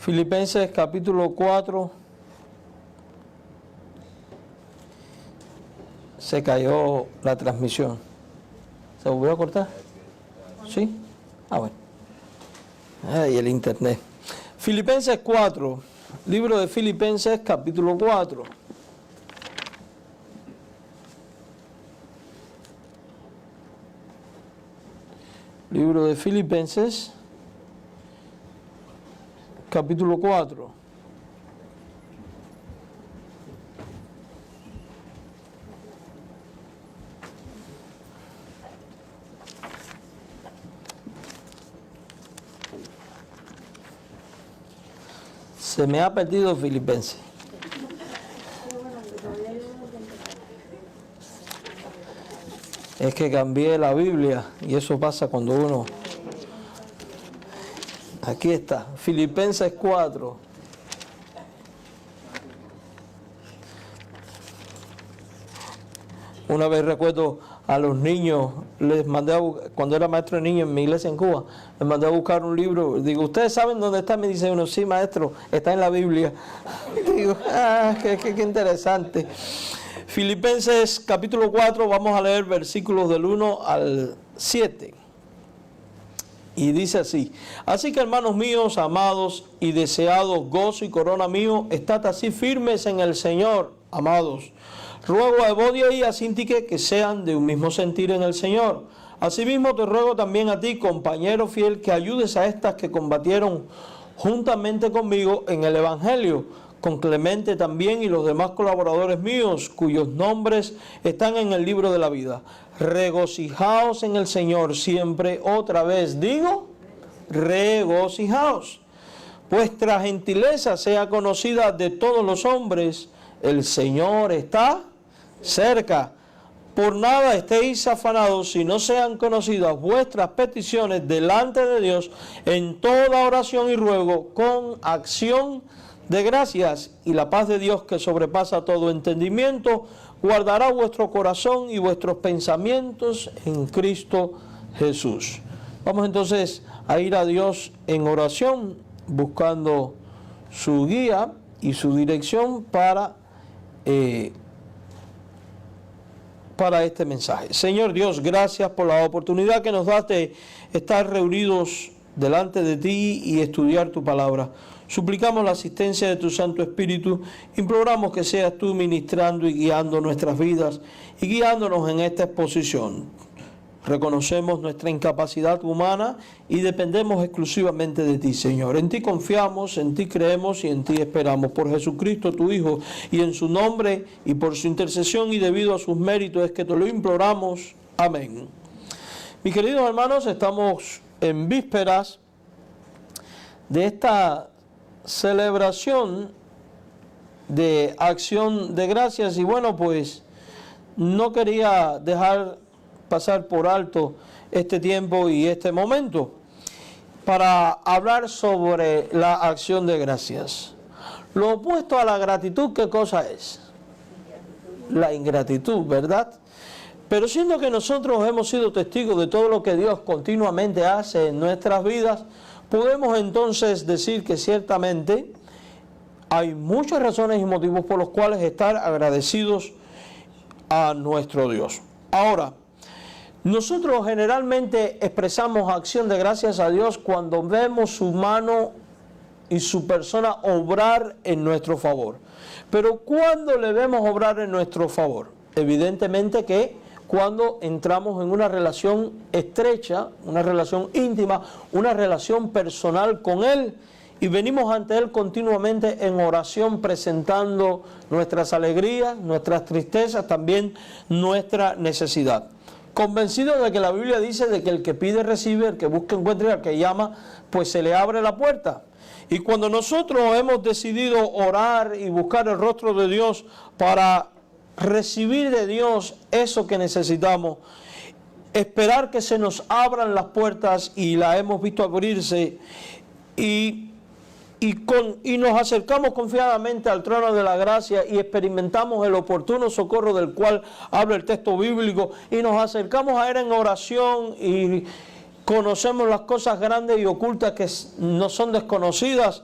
Filipenses capítulo 4. Se cayó la transmisión. ¿Se volvió a cortar? ¿Sí? Ah, bueno. Ay, el internet. Filipenses 4. Libro de Filipenses capítulo 4. Libro de Filipenses capítulo 4. Se me ha perdido Filipenses. Es que cambié la Biblia y eso pasa cuando uno... Aquí está, Filipenses 4. Una vez recuerdo a los niños, les mandé cuando era maestro de niños en mi iglesia en Cuba, les mandé a buscar un libro. Digo, ¿ustedes saben dónde está? Me dice uno, sí, maestro, está en la Biblia. Digo, qué interesante. Filipenses capítulo 4, vamos a leer versículos del 1 al 7. Y dice así: así que, hermanos míos, amados y deseados, gozo y corona mío, estad así firmes en el Señor, amados. Ruego a Evodia y a Síntique que sean de un mismo sentir en el Señor. Asimismo te ruego también a ti, compañero fiel, que ayudes a estas que combatieron juntamente conmigo en el Evangelio, con Clemente también y los demás colaboradores míos, cuyos nombres están en el libro de la vida. Regocijaos en el Señor siempre. Otra vez digo, regocijaos. Vuestra gentileza sea conocida de todos los hombres. El Señor está cerca. Por nada estéis afanados, si no sean conocidas vuestras peticiones delante de Dios en toda oración y ruego con acción de gracias, y la paz de Dios, que sobrepasa todo entendimiento, guardará vuestro corazón y vuestros pensamientos en Cristo Jesús. Vamos entonces a ir a Dios en oración, buscando su guía y su dirección para este mensaje. Señor Dios, gracias por la oportunidad que nos das de estar reunidos delante de ti y estudiar tu palabra. Suplicamos la asistencia de tu Santo Espíritu, imploramos que seas tú ministrando y guiando nuestras vidas y guiándonos en esta exposición. Reconocemos nuestra incapacidad humana y dependemos exclusivamente de ti, Señor. En ti confiamos, en ti creemos y en ti esperamos. Por Jesucristo, tu Hijo, y en su nombre y por su intercesión y debido a sus méritos es que te lo imploramos. Amén. Mis queridos hermanos, estamos en vísperas de esta celebración de acción de gracias y bueno, pues no quería dejar pasar por alto este tiempo y este momento para hablar sobre la acción de gracias. Lo opuesto a la gratitud, ¿qué cosa es? La ingratitud, ¿verdad? Pero siendo que nosotros hemos sido testigos de todo lo que Dios continuamente hace en nuestras vidas, podemos entonces decir que ciertamente hay muchas razones y motivos por los cuales estar agradecidos a nuestro Dios. Ahora, nosotros generalmente expresamos acción de gracias a Dios cuando vemos su mano y su persona obrar en nuestro favor. Pero ¿cuándo le vemos obrar en nuestro favor? Evidentemente que cuando entramos en una relación estrecha, una relación íntima, una relación personal con Él y venimos ante Él continuamente en oración presentando nuestras alegrías, nuestras tristezas, también nuestra necesidad. Convencido de que la Biblia dice de que el que pide recibe, el que busca encuentra y el que llama pues se le abre la puerta. Y cuando nosotros hemos decidido orar y buscar el rostro de Dios para recibir de Dios eso que necesitamos, esperar que se nos abran las puertas y la hemos visto abrirse y nos acercamos confiadamente al trono de la gracia y experimentamos el oportuno socorro del cual habla el texto bíblico y nos acercamos a Él en oración y conocemos las cosas grandes y ocultas que no son desconocidas.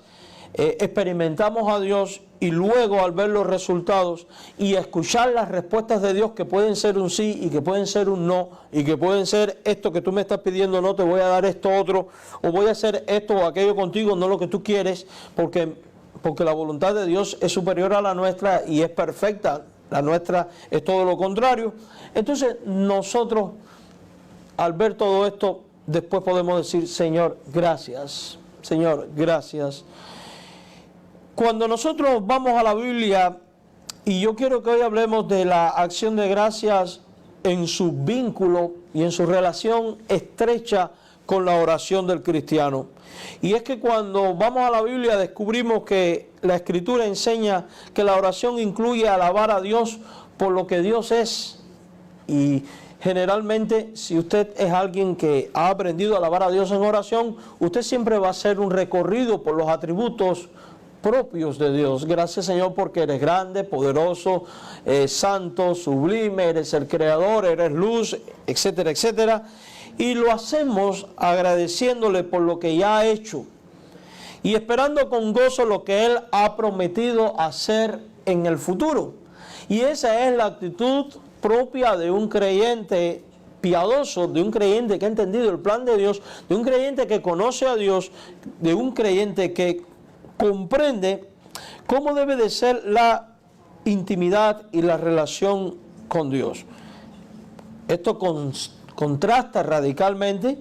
experimentamos a Dios y luego al ver los resultados y escuchar las respuestas de Dios, que pueden ser un sí y que pueden ser un no, y que pueden ser esto que tú me estás pidiendo, no, te voy a dar esto otro, o voy a hacer esto o aquello contigo, no lo que tú quieres, porque la voluntad de Dios es superior a la nuestra y es perfecta. La nuestra es todo lo contrario. Entonces nosotros, al ver todo esto, después podemos decir: Señor, gracias. Señor, gracias. Cuando nosotros vamos a la Biblia, y yo quiero que hoy hablemos de la acción de gracias en su vínculo y en su relación estrecha con la oración del cristiano. Y es que cuando vamos a la Biblia descubrimos que la Escritura enseña que la oración incluye alabar a Dios por lo que Dios es. Y generalmente, si usted es alguien que ha aprendido a alabar a Dios en oración, usted siempre va a hacer un recorrido por los atributos propios de Dios. Gracias, Señor, porque eres grande, poderoso, santo, sublime, eres el creador, eres luz, etcétera, etcétera. Y lo hacemos agradeciéndole por lo que ya ha hecho y esperando con gozo lo que Él ha prometido hacer en el futuro. Y esa es la actitud propia de un creyente piadoso, de un creyente que ha entendido el plan de Dios, de un creyente que conoce a Dios, de un creyente que comprende cómo debe de ser la intimidad y la relación con Dios. Esto contrasta radicalmente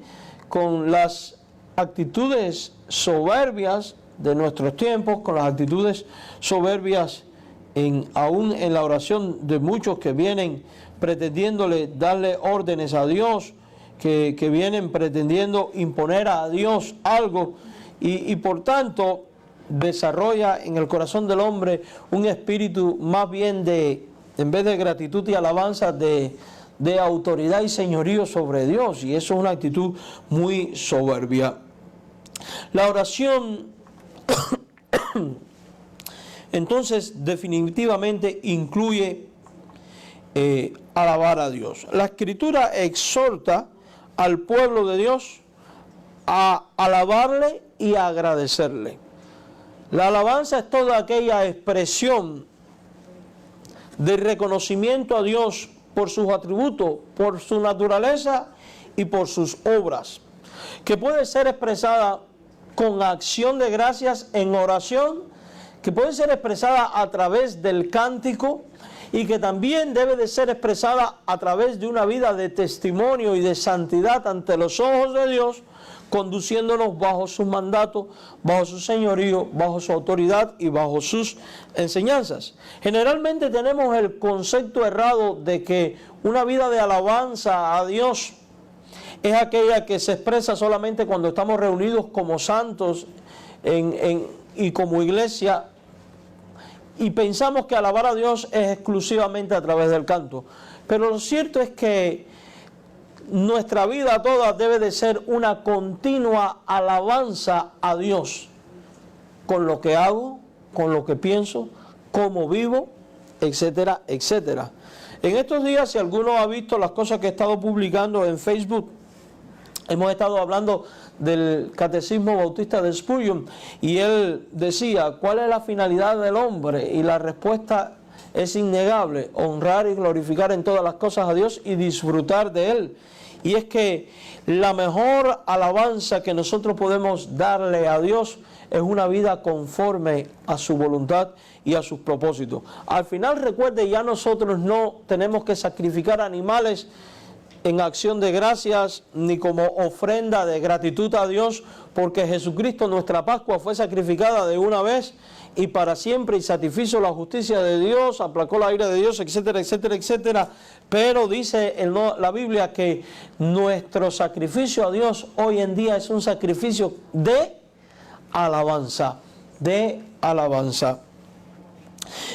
con las actitudes soberbias de nuestros tiempos, con las actitudes soberbias aún en la oración de muchos que vienen pretendiéndole darle órdenes a Dios, que vienen pretendiendo imponer a Dios algo y por tanto desarrolla en el corazón del hombre un espíritu más bien en vez de gratitud y alabanza, de autoridad y señorío sobre Dios, y eso es una actitud muy soberbia. La oración entonces definitivamente incluye alabar a Dios. La Escritura exhorta al pueblo de Dios a alabarle y a agradecerle. La alabanza es toda aquella expresión de reconocimiento a Dios por sus atributos, por su naturaleza y por sus obras, que puede ser expresada con acción de gracias en oración, que puede ser expresada a través del cántico y que también debe de ser expresada a través de una vida de testimonio y de santidad ante los ojos de Dios, conduciéndonos bajo sus mandatos, bajo su señorío, bajo su autoridad y bajo sus enseñanzas. Generalmente tenemos el concepto errado de que una vida de alabanza a Dios es aquella que se expresa solamente cuando estamos reunidos como santos y como iglesia, y pensamos que alabar a Dios es exclusivamente a través del canto. Pero lo cierto es que nuestra vida toda debe de ser una continua alabanza a Dios, con lo que hago, con lo que pienso, cómo vivo, etcétera, etcétera. En estos días, si alguno ha visto las cosas que he estado publicando en Facebook, hemos estado hablando del Catecismo Bautista de Spurgeon, y él decía: ¿cuál es la finalidad del hombre? Y la respuesta es innegable: honrar y glorificar en todas las cosas a Dios y disfrutar de Él. Y es que la mejor alabanza que nosotros podemos darle a Dios es una vida conforme a su voluntad y a sus propósitos. Al final, recuerde, ya nosotros no tenemos que sacrificar animales en acción de gracias ni como ofrenda de gratitud a Dios, porque Jesucristo, nuestra Pascua, fue sacrificada de una vez y para siempre, y satisfizo la justicia de Dios, aplacó la ira de Dios, etcétera, etcétera, etcétera. Pero dice la Biblia que nuestro sacrificio a Dios hoy en día es un sacrificio de alabanza, de alabanza.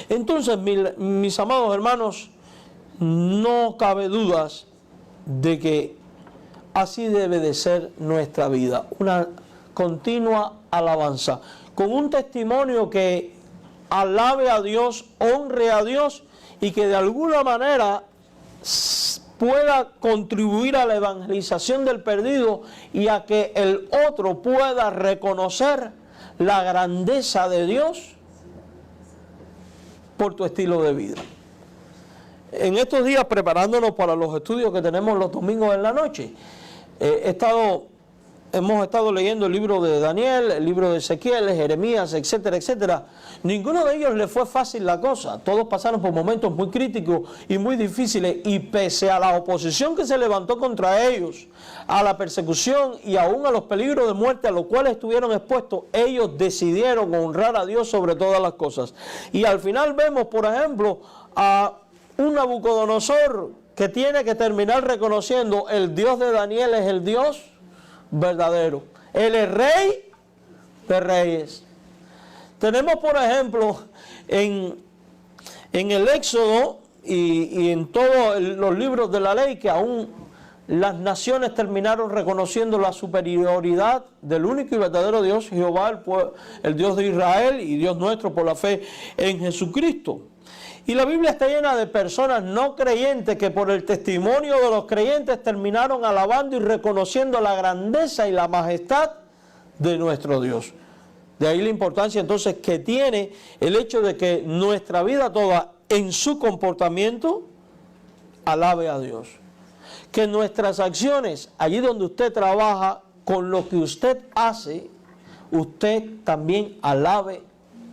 Entonces, mis amados hermanos, no cabe dudas de que así debe de ser nuestra vida, una continua alabanza, con un testimonio que alabe a Dios, honre a Dios y que de alguna manera pueda contribuir a la evangelización del perdido y a que el otro pueda reconocer la grandeza de Dios por tu estilo de vida. En estos días, preparándonos para los estudios que tenemos los domingos en la noche, hemos estado leyendo el libro de Daniel, el libro de Ezequiel, Jeremías, etcétera, etcétera. Ninguno de ellos le fue fácil la cosa. Todos pasaron por momentos muy críticos y muy difíciles, y pese a la oposición que se levantó contra ellos, a la persecución y aún a los peligros de muerte a los cuales estuvieron expuestos, ellos decidieron honrar a Dios sobre todas las cosas. Y al final vemos, por ejemplo, a un Nabucodonosor que tiene que terminar reconociendo el Dios de Daniel es el Dios verdadero. Él es Rey de Reyes. Tenemos, por ejemplo, en el Éxodo y en todos los libros de la ley, que aún las naciones terminaron reconociendo la superioridad del único y verdadero Dios, Jehová, el Dios de Israel y Dios nuestro por la fe en Jesucristo. Y la Biblia está llena de personas no creyentes que por el testimonio de los creyentes terminaron alabando y reconociendo la grandeza y la majestad de nuestro Dios. De ahí la importancia entonces que tiene el hecho de que nuestra vida toda en su comportamiento alabe a Dios. Que nuestras acciones, allí donde usted trabaja, con lo que usted hace, usted también alabe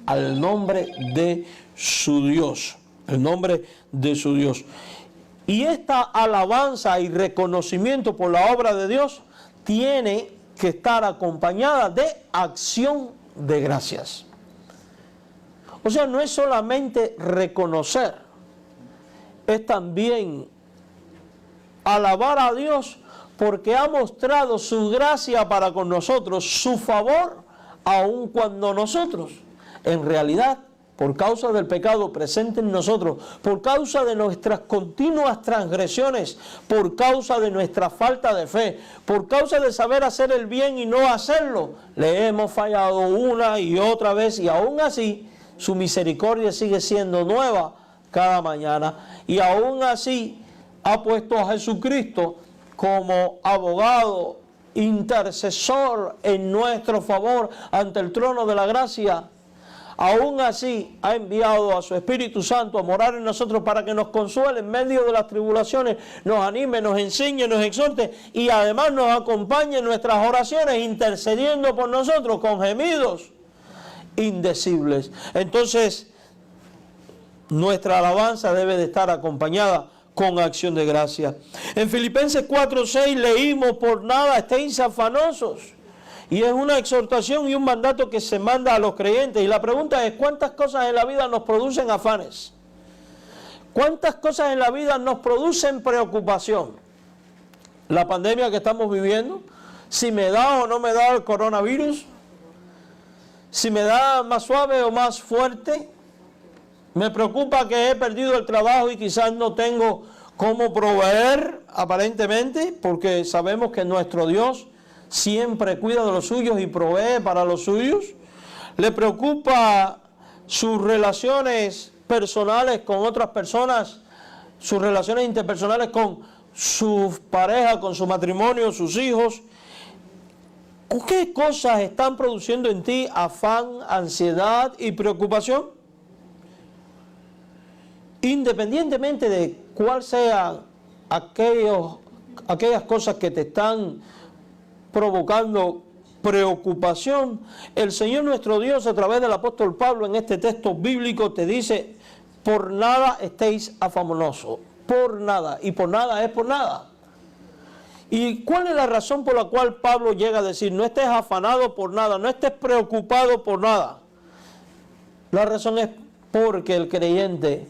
al nombre de su Dios, el nombre de su Dios. Y esta alabanza y reconocimiento por la obra de Dios tiene que estar acompañada de acción de gracias. O sea, no es solamente reconocer, es también alabar a Dios porque ha mostrado su gracia para con nosotros, su favor, aun cuando nosotros, en realidad, por causa del pecado presente en nosotros, por causa de nuestras continuas transgresiones, por causa de nuestra falta de fe, por causa de saber hacer el bien y no hacerlo, le hemos fallado una y otra vez, y aún así su misericordia sigue siendo nueva cada mañana, y aún así ha puesto a Jesucristo como abogado, intercesor en nuestro favor ante el trono de la gracia. Aún así ha enviado a su Espíritu Santo a morar en nosotros para que nos consuele en medio de las tribulaciones, nos anime, nos enseñe, nos exhorte y además nos acompañe en nuestras oraciones, intercediendo por nosotros con gemidos indecibles. Entonces, nuestra alabanza debe de estar acompañada con acción de gracia. En Filipenses 4:6 leímos: por nada estéis afanosos. Y es una exhortación y un mandato que se manda a los creyentes. Y la pregunta es: ¿cuántas cosas en la vida nos producen afanes? ¿Cuántas cosas en la vida nos producen preocupación? La pandemia que estamos viviendo, si me da o no me da el coronavirus, si me da más suave o más fuerte. Me preocupa que he perdido el trabajo y quizás no tengo cómo proveer aparentemente, porque sabemos que nuestro Dios siempre cuida de los suyos y provee para los suyos. Le preocupa sus relaciones personales con otras personas, sus relaciones interpersonales con su pareja, con su matrimonio, sus hijos. ¿Qué cosas están produciendo en ti afán, ansiedad y preocupación? Independientemente de cuál sean aquellas cosas que te están provocando preocupación, el Señor nuestro Dios, a través del apóstol Pablo en este texto bíblico, te dice: por nada estéis afanosos, por nada, y por nada es por nada. ¿Y cuál es la razón por la cual Pablo llega a decir: no estés afanado por nada, no estés preocupado por nada? La razón es porque el creyente,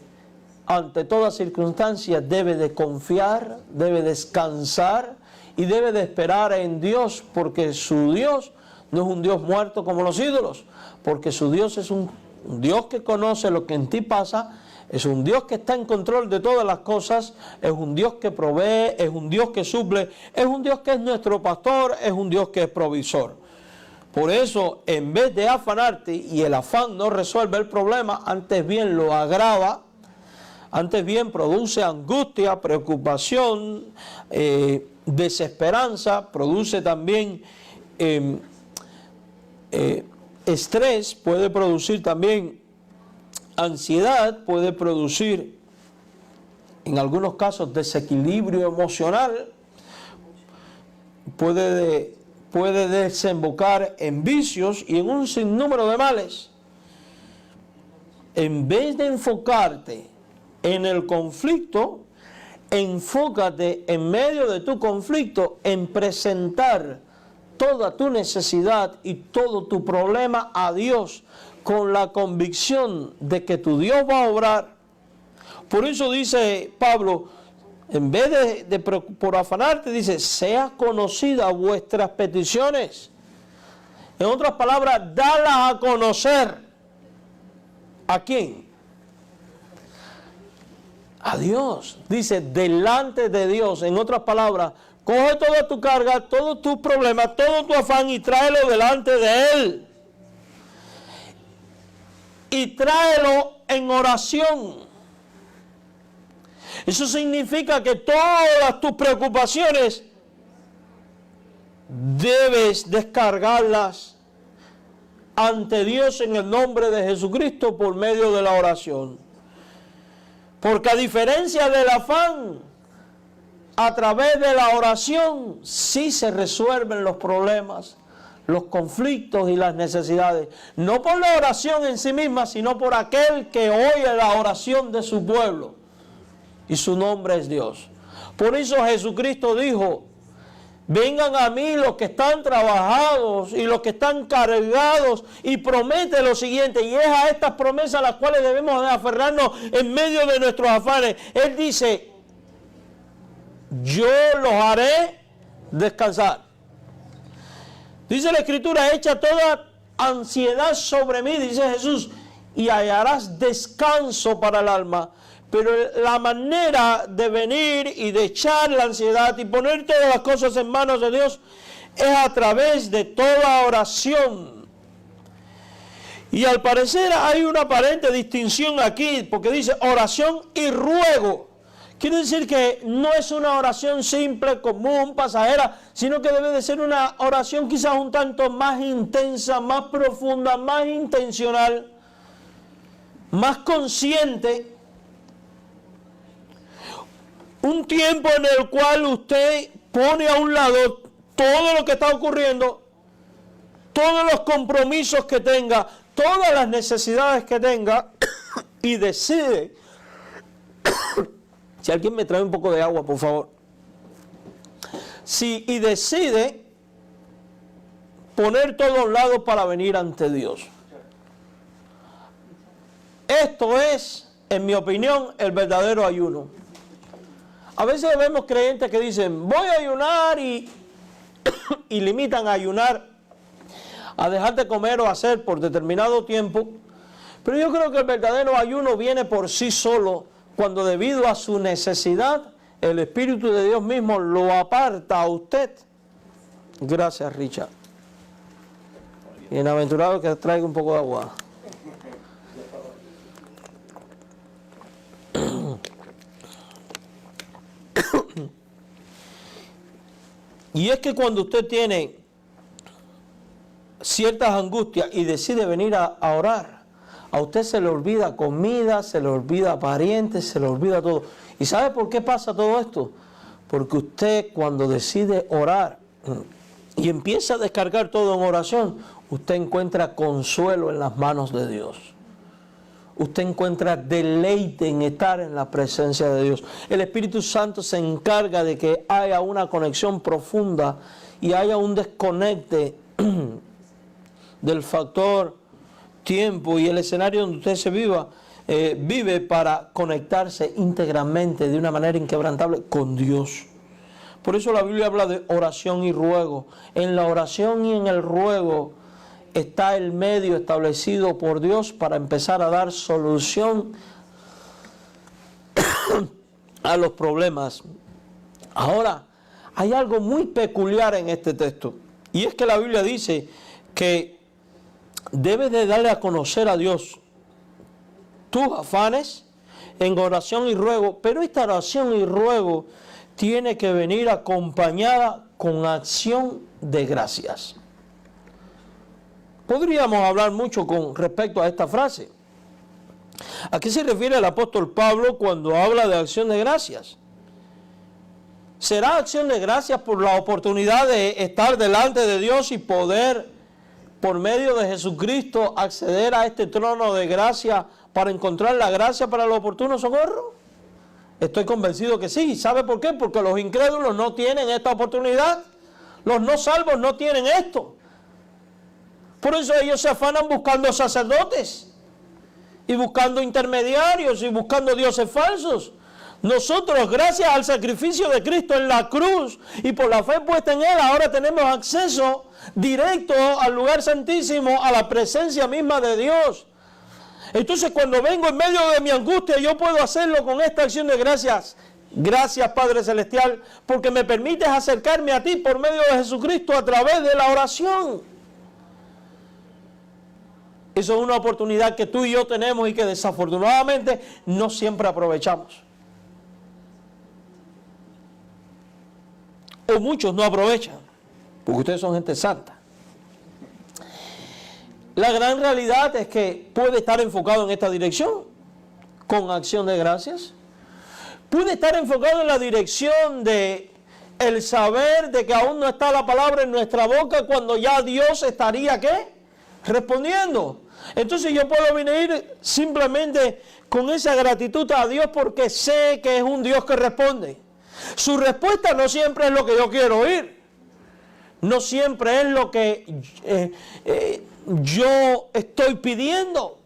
ante todas circunstancias, debe de confiar, debe descansar y debe de esperar en Dios, porque su Dios no es un Dios muerto como los ídolos, porque su Dios es un Dios que conoce lo que en ti pasa, es un Dios que está en control de todas las cosas, es un Dios que provee, es un Dios que suple, es un Dios que es nuestro pastor, es un Dios que es provisor. Por eso, en vez de afanarte, y el afán no resuelve el problema, antes bien lo agrava, antes bien produce angustia, preocupación, desesperanza, produce también estrés puede producir también ansiedad, puede producir en algunos casos desequilibrio emocional, puede desembocar en vicios y en un sinnúmero de males. En vez de enfocarte en el conflicto, enfócate en medio de tu conflicto en presentar toda tu necesidad y todo tu problema a Dios con la convicción de que tu Dios va a obrar. Por eso dice Pablo, en vez por afanarte, dice, sea conocida vuestras peticiones. En otras palabras, dalas a conocer. ¿A quién? A Dios. Dice, delante de Dios. En otras palabras, coge toda tu carga, todos tus problemas, todo tu afán y tráelo delante de Él. Y tráelo en oración. Eso significa que todas tus preocupaciones debes descargarlas ante Dios en el nombre de Jesucristo por medio de la oración. Porque a diferencia del afán, a través de la oración sí se resuelven los problemas, los conflictos y las necesidades. No por la oración en sí misma, sino por aquel que oye la oración de su pueblo. Y su nombre es Dios. Por eso Jesucristo dijo, vengan a mí los que están trabajados y los que están cargados, y promete lo siguiente, y es a estas promesas a las cuales debemos de aferrarnos en medio de nuestros afanes. Él dice, yo los haré descansar. Dice la Escritura, echa toda ansiedad sobre mí, dice Jesús, y hallarás descanso para el alma. Pero la manera de venir y de echar la ansiedad y poner todas las cosas en manos de Dios es a través de toda oración. Y al parecer hay una aparente distinción aquí, porque dice oración y ruego. Quiere decir que no es una oración simple, común, pasajera, sino que debe de ser una oración quizás un tanto más intensa, más profunda, más intencional, más consciente. Un tiempo en el cual usted pone a un lado todo lo que está ocurriendo, todos los compromisos que tenga, todas las necesidades que tenga, y decide. Si alguien me trae un poco de agua, por favor. Y decide poner todo a un lado para venir ante Dios. Esto es, en mi opinión, el verdadero ayuno. A veces vemos creyentes que dicen, voy a ayunar y limitan a ayunar, a dejar de comer o hacer por determinado tiempo. Pero yo creo que el verdadero ayuno viene por sí solo, cuando debido a su necesidad, el Espíritu de Dios mismo lo aparta a usted. Gracias, Richard. Bienaventurado que traiga un poco de agua. Y es que cuando usted tiene ciertas angustias y decide venir a orar, a usted se le olvida comida, se le olvida parientes, se le olvida todo. ¿Y sabe por qué pasa todo esto? Porque usted, cuando decide orar y empieza a descargar todo en oración, usted encuentra consuelo en las manos de Dios. Usted encuentra deleite en estar en la presencia de Dios. El Espíritu Santo se encarga de que haya una conexión profunda y haya un desconecte del factor tiempo y el escenario donde usted vive para conectarse íntegramente de una manera inquebrantable con Dios. Por eso la Biblia habla de oración y ruego. En la oración y en el ruego está el medio establecido por Dios para empezar a dar solución a los problemas. Ahora, hay algo muy peculiar en este texto, y es que la Biblia dice que debes de darle a conocer a Dios tus afanes en oración y ruego, pero esta oración y ruego tiene que venir acompañada con acción de gracias. Podríamos hablar mucho con respecto a esta frase. ¿A qué se refiere el apóstol Pablo cuando habla de acción de gracias? ¿Será acción de gracias por la oportunidad de estar delante de Dios y poder, por medio de Jesucristo, acceder a este trono de gracia para encontrar la gracia para el oportuno socorro? Estoy convencido que sí. ¿Sabe por qué? Porque los incrédulos no tienen esta oportunidad. Los no salvos no tienen esto. Por eso ellos se afanan buscando sacerdotes y buscando intermediarios y buscando dioses falsos. Nosotros, gracias al sacrificio de Cristo en la cruz y por la fe puesta en Él, ahora tenemos acceso directo al lugar santísimo, a la presencia misma de Dios. Entonces, cuando vengo en medio de mi angustia, yo puedo hacerlo con esta acción de gracias. Gracias, Padre Celestial, porque me permites acercarme a ti por medio de Jesucristo a través de la oración. Eso es una oportunidad que tú y yo tenemos y que desafortunadamente no siempre aprovechamos. O muchos no aprovechan, porque ustedes son gente santa. La gran realidad es que puede estar enfocado en esta dirección, con acción de gracias. Puede estar enfocado en la dirección de el saber de que aún no está la palabra en nuestra boca cuando ya Dios estaría, ¿qué? Respondiendo. Entonces yo puedo venir simplemente con esa gratitud a Dios porque sé que es un Dios que responde. Su respuesta no siempre es lo que yo quiero oír. No siempre es lo que yo estoy pidiendo.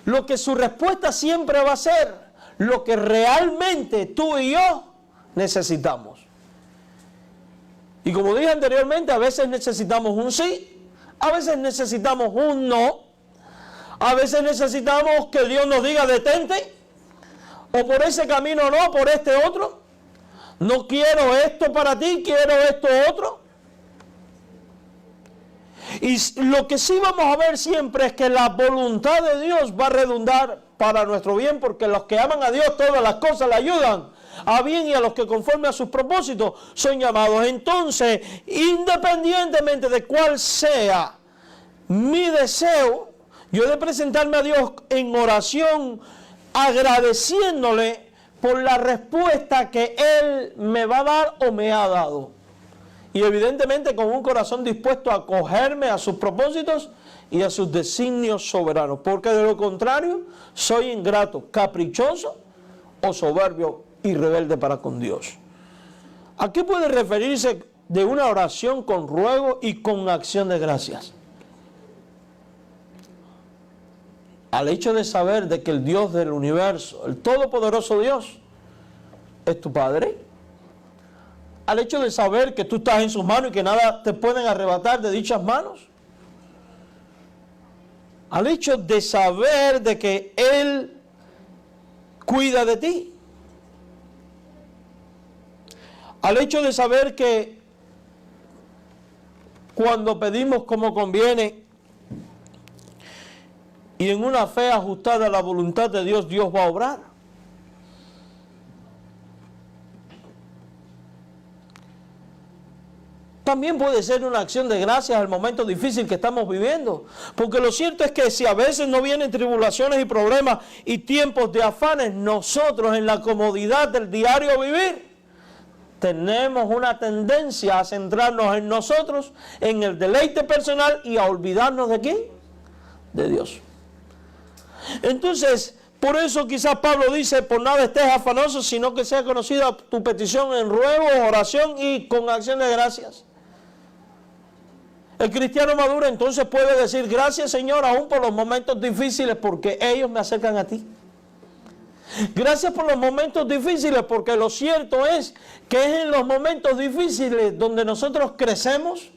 Lo que su respuesta siempre va a ser lo que realmente tú y yo necesitamos. Y como dije anteriormente, a veces necesitamos un sí, a veces necesitamos un no, a veces necesitamos que Dios nos diga detente, o por ese camino no, por este otro. No quiero esto para ti, quiero esto otro. Y lo que sí vamos a ver siempre es que la voluntad de Dios va a redundar para nuestro bien, porque los que aman a Dios todas las cosas le ayudan a bien, y a los que conforme a sus propósitos son llamados. Entonces, independientemente de cuál sea mi deseo, yo he de presentarme a Dios en oración agradeciéndole por la respuesta que Él me va a dar o me ha dado. Y evidentemente con un corazón dispuesto a acogerme a sus propósitos y a sus designios soberanos. Porque de lo contrario, soy ingrato, caprichoso o soberbio y rebelde para con Dios. ¿A qué puede referirse de una oración con ruego y con acción de gracias? Al hecho de saber de que el Dios del universo, el todopoderoso Dios, es tu Padre. Al hecho de saber que tú estás en sus manos y que nada te pueden arrebatar de dichas manos. Al hecho de saber de que Él cuida de ti. Al hecho de saber que cuando pedimos como conviene y en una fe ajustada a la voluntad de Dios, Dios va a obrar. También puede ser una acción de gracias al momento difícil que estamos viviendo. Porque lo cierto es que si a veces no vienen tribulaciones y problemas y tiempos de afanes, nosotros en la comodidad del diario vivir, tenemos una tendencia a centrarnos en nosotros, en el deleite personal y a olvidarnos ¿de quién? De Dios. Entonces, por eso quizás Pablo dice, por nada estés afanoso, sino que sea conocida tu petición en ruego, oración y con acción de gracias. El cristiano maduro entonces puede decir, gracias Señor, aún por los momentos difíciles, porque ellos me acercan a ti. Gracias por los momentos difíciles, porque lo cierto es que es en los momentos difíciles donde nosotros crecemos,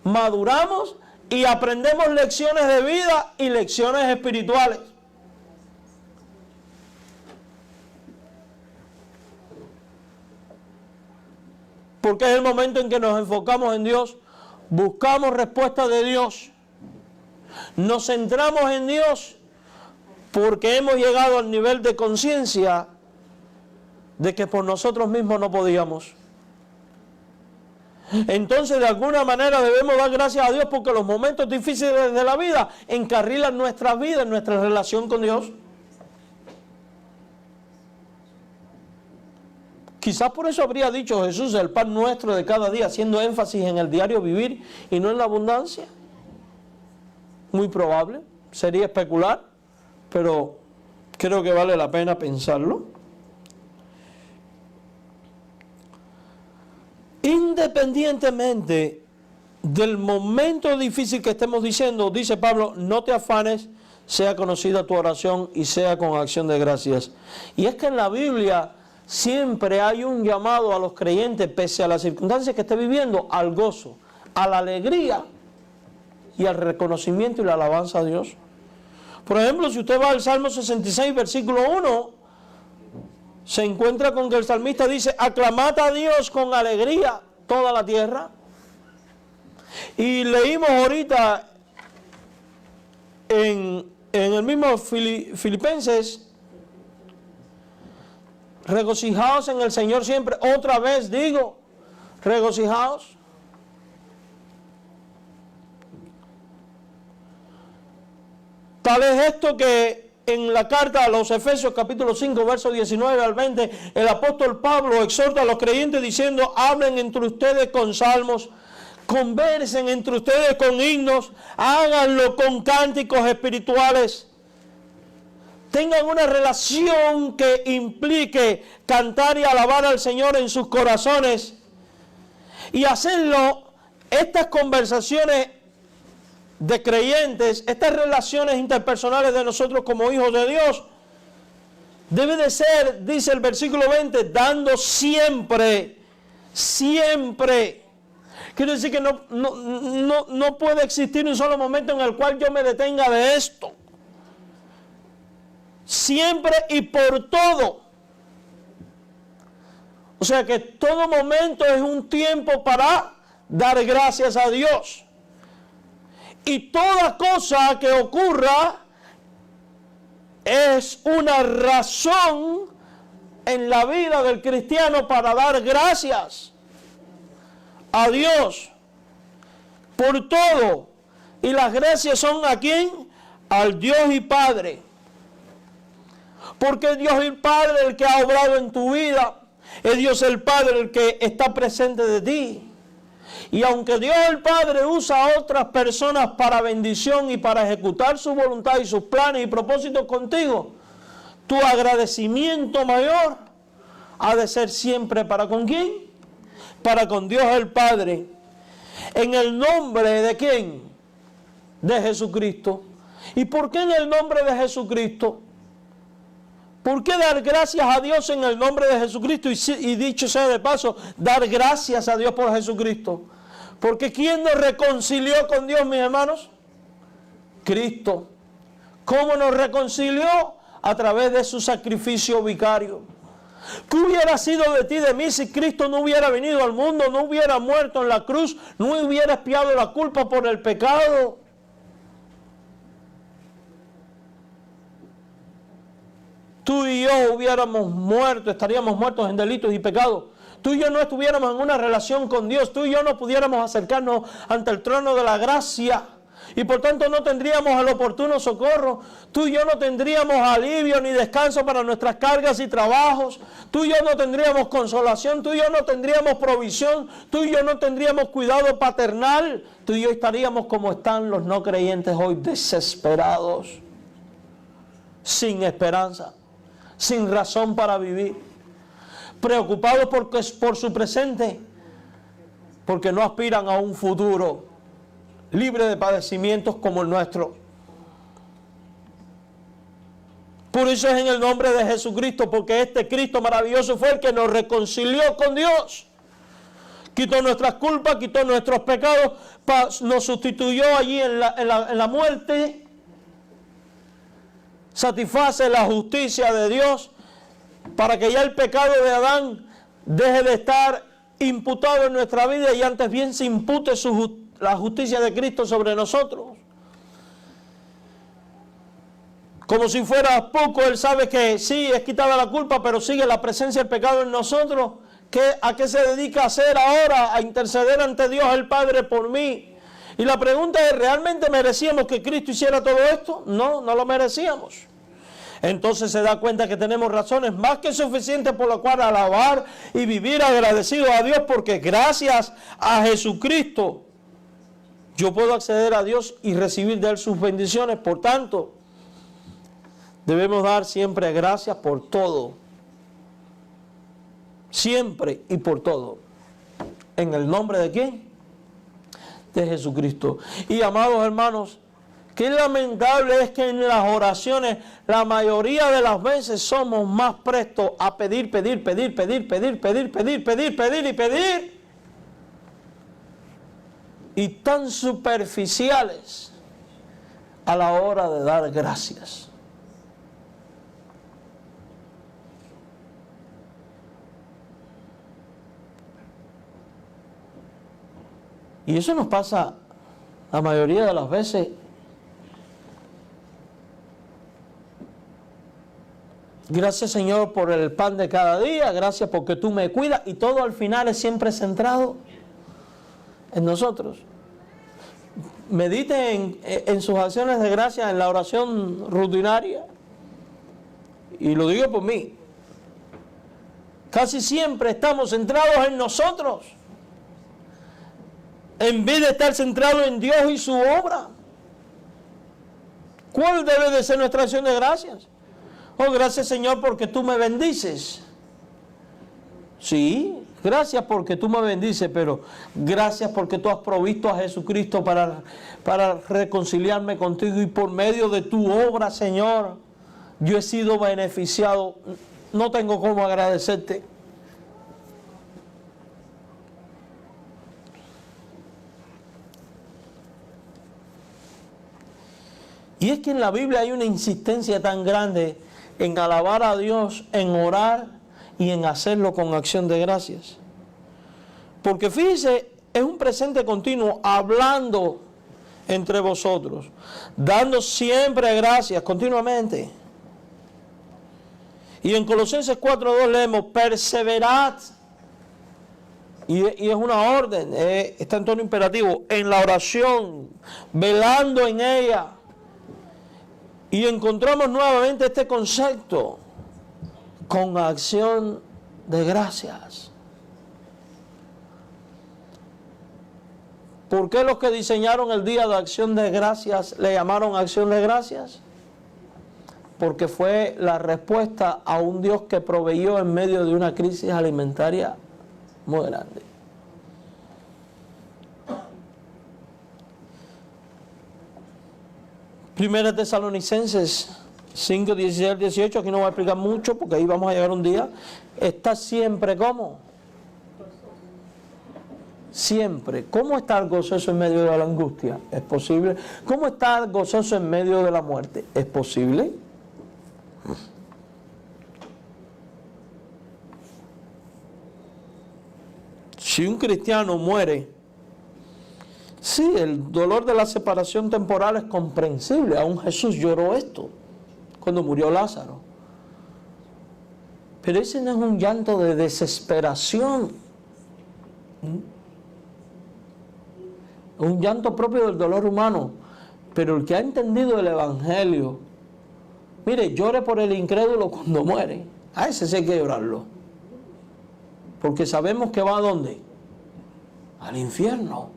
maduramos y aprendemos lecciones de vida y lecciones espirituales. Porque es el momento en que nos enfocamos en Dios, buscamos respuesta de Dios, nos centramos en Dios, porque hemos llegado al nivel de conciencia de que por nosotros mismos no podíamos. entonces de alguna manera debemos dar gracias a Dios porque los momentos difíciles de la vida encarrilan nuestra vida, nuestra relación con Dios. Quizás por eso habría dicho Jesús, el pan nuestro de cada día, haciendo énfasis en el diario vivir y no en la abundancia. Muy probable, sería especular, pero creo que vale la pena pensarlo. Independientemente del momento difícil que estemos diciendo, dice Pablo, no te afanes, sea conocida tu oración y sea con acción de gracias. Y es que en la Biblia siempre hay un llamado a los creyentes, pese a las circunstancias que esté viviendo, al gozo, a la alegría y al reconocimiento y la alabanza a Dios. Por ejemplo, si usted va al Salmo 66, versículo 1, se encuentra con que el salmista dice, aclamad a Dios con alegría toda la tierra. Y leímos ahorita en el mismo Filipenses, regocijaos en el Señor siempre. Otra vez digo, regocijaos. Tal es esto que en la carta a los Efesios capítulo 5 versos 19 al 20 el apóstol Pablo exhorta a los creyentes diciendo, hablen entre ustedes con salmos, conversen entre ustedes con himnos, háganlo con cánticos espirituales, tengan una relación que implique cantar y alabar al Señor en sus corazones y hacerlo, estas conversaciones de creyentes, estas relaciones interpersonales de nosotros como hijos de Dios, debe de ser, dice el versículo 20, dando siempre. Quiere decir que no puede existir un solo momento en el cual yo me detenga de esto. Siempre y por todo. O sea que todo momento es un tiempo para dar gracias a Dios. Y toda cosa que ocurra es una razón en la vida del cristiano para dar gracias a Dios por todo. Y las gracias son ¿a quién? Al Dios y Padre. Porque es Dios el Padre el que ha obrado en tu vida. Es Dios el Padre el que está presente de ti. Y aunque Dios el Padre usa a otras personas para bendición y para ejecutar su voluntad y sus planes y propósitos contigo, tu agradecimiento mayor ha de ser siempre ¿para con quién? Para con Dios el Padre. ¿En el nombre de quién? De Jesucristo. ¿Y por qué en el nombre de Jesucristo? ¿Por qué dar gracias a Dios en el nombre de Jesucristo? Y dicho sea de paso, dar gracias a Dios por Jesucristo. Porque ¿quién nos reconcilió con Dios, mis hermanos? Cristo. ¿Cómo nos reconcilió? A través de su sacrificio vicario. ¿Qué hubiera sido de ti, de mí, si Cristo no hubiera venido al mundo, no hubiera muerto en la cruz, no hubiera expiado la culpa por el pecado? Tú y yo hubiéramos muerto, estaríamos muertos en delitos y pecados. Tú y yo no estuviéramos en una relación con Dios. Tú y yo no pudiéramos acercarnos ante el trono de la gracia. Y por tanto no tendríamos el oportuno socorro. Tú y yo no tendríamos alivio ni descanso para nuestras cargas y trabajos. Tú y yo no tendríamos consolación. Tú y yo no tendríamos provisión. Tú y yo no tendríamos cuidado paternal. Tú y yo estaríamos como están los no creyentes hoy, desesperados, sin esperanza, sin razón para vivir, preocupados por su presente, porque no aspiran a un futuro libre de padecimientos como el nuestro. Por eso es en el nombre de Jesucristo, porque este Cristo maravilloso fue el que nos reconcilió con Dios. Quitó nuestras culpas, quitó nuestros pecados, nos sustituyó allí en la muerte. Satisface la justicia de Dios para que ya el pecado de Adán deje de estar imputado en nuestra vida y antes bien se impute la justicia de Cristo sobre nosotros. Como si fuera poco, Él sabe que sí, es quitada la culpa, pero sigue la presencia del pecado en nosotros. ¿A qué se dedica a hacer ahora? A interceder ante Dios el Padre por mí. Y la pregunta es, ¿realmente merecíamos que Cristo hiciera todo esto? No, no lo merecíamos. Entonces se da cuenta que tenemos razones más que suficientes por las cuales alabar y vivir agradecido a Dios, porque gracias a Jesucristo yo puedo acceder a Dios y recibir de Él sus bendiciones. Por tanto, debemos dar siempre gracias por todo. Siempre y por todo. ¿En el nombre de quién? De Jesucristo. Y amados hermanos, qué lamentable es que en las oraciones la mayoría de las veces somos más prestos a pedir y tan superficiales a la hora de dar gracias. Y eso nos pasa la mayoría de las veces. Gracias, Señor, por el pan de cada día. Gracias porque tú me cuidas. Y todo al final es siempre centrado en nosotros. Mediten en sus acciones de gracia, en la oración rutinaria. Y lo digo por mí. Casi siempre estamos centrados en nosotros, en vez de estar centrados en Dios y su obra. ¿Cuál debe de ser nuestra acción de gracias? Oh, gracias, Señor, porque tú me bendices. Sí, gracias porque tú me bendices, pero gracias porque tú has provisto a Jesucristo para reconciliarme contigo, y por medio de tu obra, Señor, yo he sido beneficiado. No tengo cómo agradecerte. Y es que en la Biblia hay una insistencia tan grande en alabar a Dios, en orar y en hacerlo con acción de gracias. Porque fíjese, es un presente continuo, hablando entre vosotros, dando siempre gracias continuamente. Y en Colosenses 4:2 leemos, perseverad. Y es una orden, está en tono imperativo, en la oración, velando en ella. Y encontramos nuevamente este concepto, con acción de gracias. ¿Por qué los que diseñaron el día de acción de gracias le llamaron acción de gracias? Porque fue la respuesta a un Dios que proveyó en medio de una crisis alimentaria muy grande. Primera Tesalonicenses 5, 16 al 18, aquí no voy a explicar mucho porque ahí vamos a llegar un día. Está siempre ¿cómo? Siempre. ¿Cómo estar gozoso en medio de la angustia? ¿Es posible? ¿Cómo estar gozoso en medio de la muerte? ¿Es posible? Si un cristiano muere, sí, el dolor de la separación temporal es comprensible. Aún Jesús lloró esto cuando murió Lázaro. Pero ese no es un llanto de desesperación. Un llanto propio del dolor humano. Pero el que ha entendido el Evangelio, mire, llore por el incrédulo cuando muere. A ese sí hay que llorarlo. Porque sabemos que va ¿a dónde? Al infierno.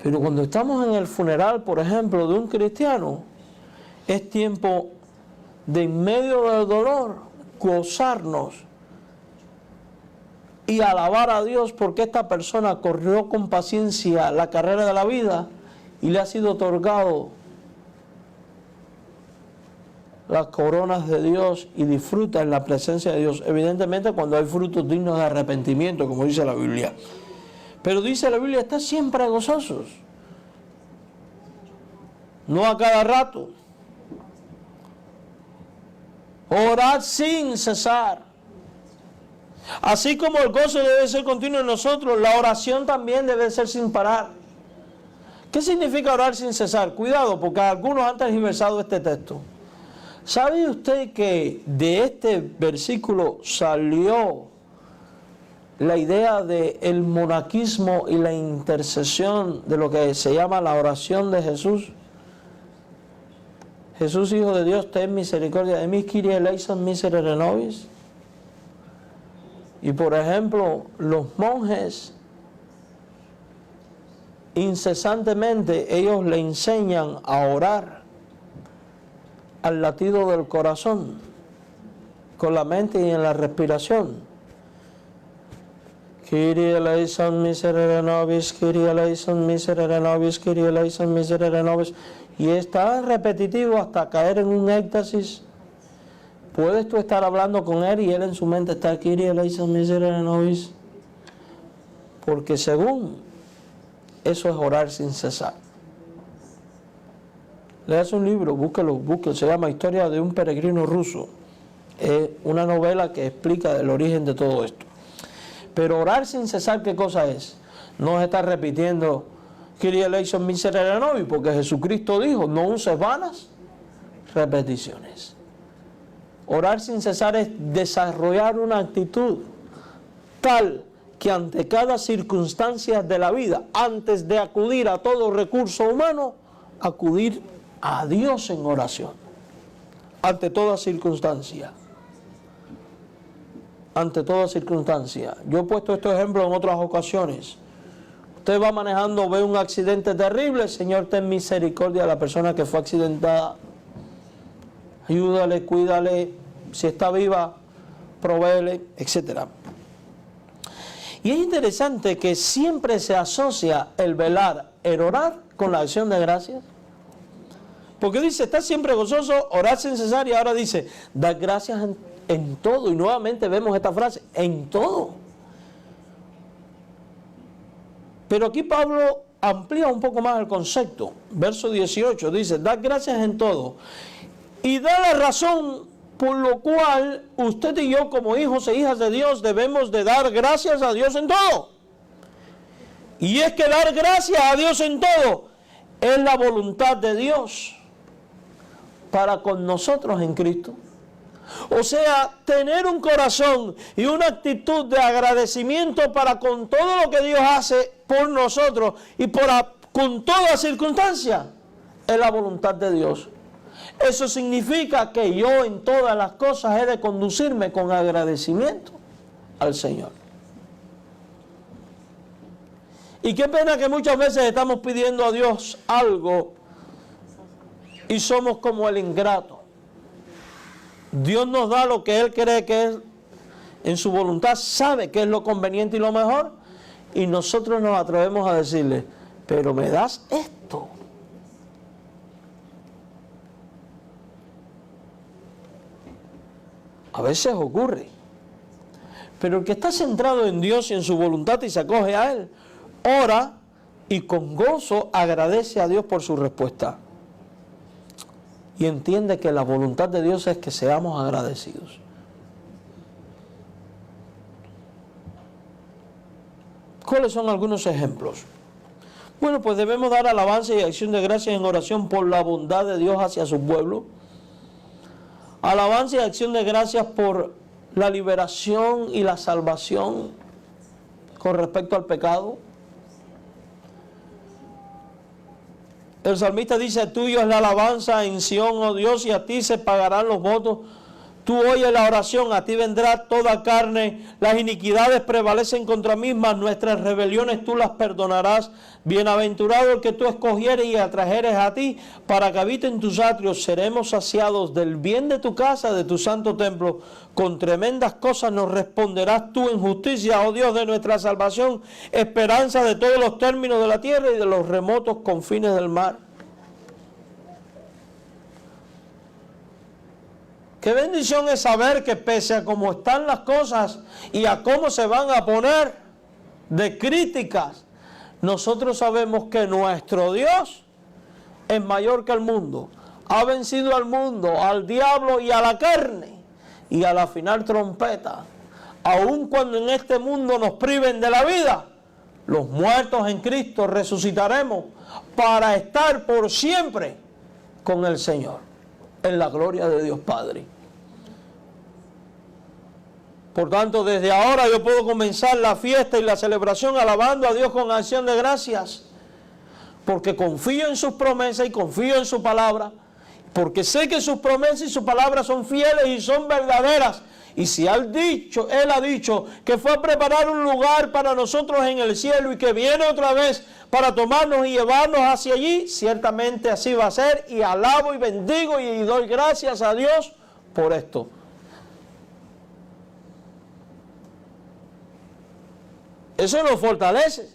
Pero cuando estamos en el funeral, por ejemplo, de un cristiano, es tiempo de en medio del dolor gozarnos y alabar a Dios porque esta persona corrió con paciencia la carrera de la vida y le ha sido otorgado las coronas de Dios y disfruta en la presencia de Dios. Evidentemente cuando hay frutos dignos de arrepentimiento, como dice la Biblia. Pero dice la Biblia, está siempre gozosos. No a cada rato. Orad sin cesar. Así como el gozo debe ser continuo en nosotros, la oración también debe ser sin parar. ¿Qué significa orar sin cesar? Cuidado, porque algunos han tergiversado este texto. ¿Sabe usted que de este versículo salió la idea del monaquismo y la intercesión de lo que se llama la oración de Jesús. Jesús, Hijo de Dios, ten misericordia de mí, Kyrie eleison miserere nobis. Y por ejemplo, los monjes, incesantemente, ellos le enseñan a orar al latido del corazón, con la mente y en la respiración. Kyrie eleison miserere nobis, Kyrie eleison miserere nobis, Kyrie eleison miserere nobis. Y es tan repetitivo hasta caer en un éxtasis. Puedes tú estar hablando con él y él en su mente está Kyrie eleison miserere nobis. Porque según eso es orar sin cesar. Leas un libro, búsquelo, se llama Historia de un peregrino ruso. Es una novela que explica el origen de todo esto. Pero orar sin cesar, ¿qué cosa es? No es estar repitiendo Kyrie eleison miserere nobis, porque Jesucristo dijo, no uses vanas repeticiones. Orar sin cesar es desarrollar una actitud tal que ante cada circunstancia de la vida, antes de acudir a todo recurso humano, acudir a Dios en oración. Ante toda circunstancia. Ante toda circunstancia. Yo he puesto estos ejemplos en otras ocasiones. Usted va manejando, ve un accidente terrible, Señor, ten misericordia de la persona que fue accidentada. Ayúdale, cuídale, si está viva, provéele, etc. Y es interesante que siempre se asocia el velar, el orar, con la acción de gracias. Porque dice, está siempre gozoso, orar sin cesar, y ahora dice, dar gracias en todo. Y nuevamente vemos esta frase, en todo. Pero aquí Pablo amplía un poco más el concepto. Verso 18 dice, dar gracias en todo. Y da la razón por lo cual usted y yo como hijos e hijas de Dios debemos de dar gracias a Dios en todo. Y es que dar gracias a Dios en todo es la voluntad de Dios para con nosotros en Cristo. O sea, tener un corazón y una actitud de agradecimiento para con todo lo que Dios hace por nosotros y con toda circunstancia es la voluntad de Dios. Eso significa que yo en todas las cosas he de conducirme con agradecimiento al Señor. Y qué pena que muchas veces estamos pidiendo a Dios algo y somos como el ingrato. Dios nos da lo que Él cree que es en su voluntad, sabe que es lo conveniente y lo mejor, y nosotros nos atrevemos a decirle, pero me das esto. A veces ocurre. Pero el que está centrado en Dios y en su voluntad y se acoge a Él, ora y con gozo agradece a Dios por su respuesta. Y entiende que la voluntad de Dios es que seamos agradecidos. ¿Cuáles son algunos ejemplos? Bueno, pues debemos dar alabanza y acción de gracias en oración por la bondad de Dios hacia su pueblo. Alabanza y acción de gracias por la liberación y la salvación con respecto al pecado. El salmista dice, tuyo es la alabanza en Sión, oh Dios, y a ti se pagarán los votos. Tú oyes la oración, a ti vendrá toda carne. Las iniquidades prevalecen contra mí, mas nuestras rebeliones tú las perdonarás. Bienaventurado el que tú escogieres y atrajeres a ti, para que habiten tus atrios. Seremos saciados del bien de tu casa, de tu santo templo. Con tremendas cosas nos responderás tú en justicia, oh Dios de nuestra salvación, esperanza de todos los términos de la tierra y de los remotos confines del mar. Qué bendición es saber que pese a cómo están las cosas y a cómo se van a poner de críticas, nosotros sabemos que nuestro Dios es mayor que el mundo. Ha vencido al mundo, al diablo y a la carne. Y a la final trompeta, aun cuando en este mundo nos priven de la vida, los muertos en Cristo resucitaremos para estar por siempre con el Señor, en la gloria de Dios Padre. Por tanto, desde ahora yo puedo comenzar la fiesta y la celebración alabando a Dios con acción de gracias, porque confío en sus promesas y confío en su palabra, porque sé que sus promesas y sus palabras son fieles y son verdaderas. Y si Él ha dicho que fue a preparar un lugar para nosotros en el cielo y que viene otra vez para tomarnos y llevarnos hacia allí, ciertamente así va a ser, y alabo y bendigo y doy gracias a Dios por esto. Eso nos fortalece,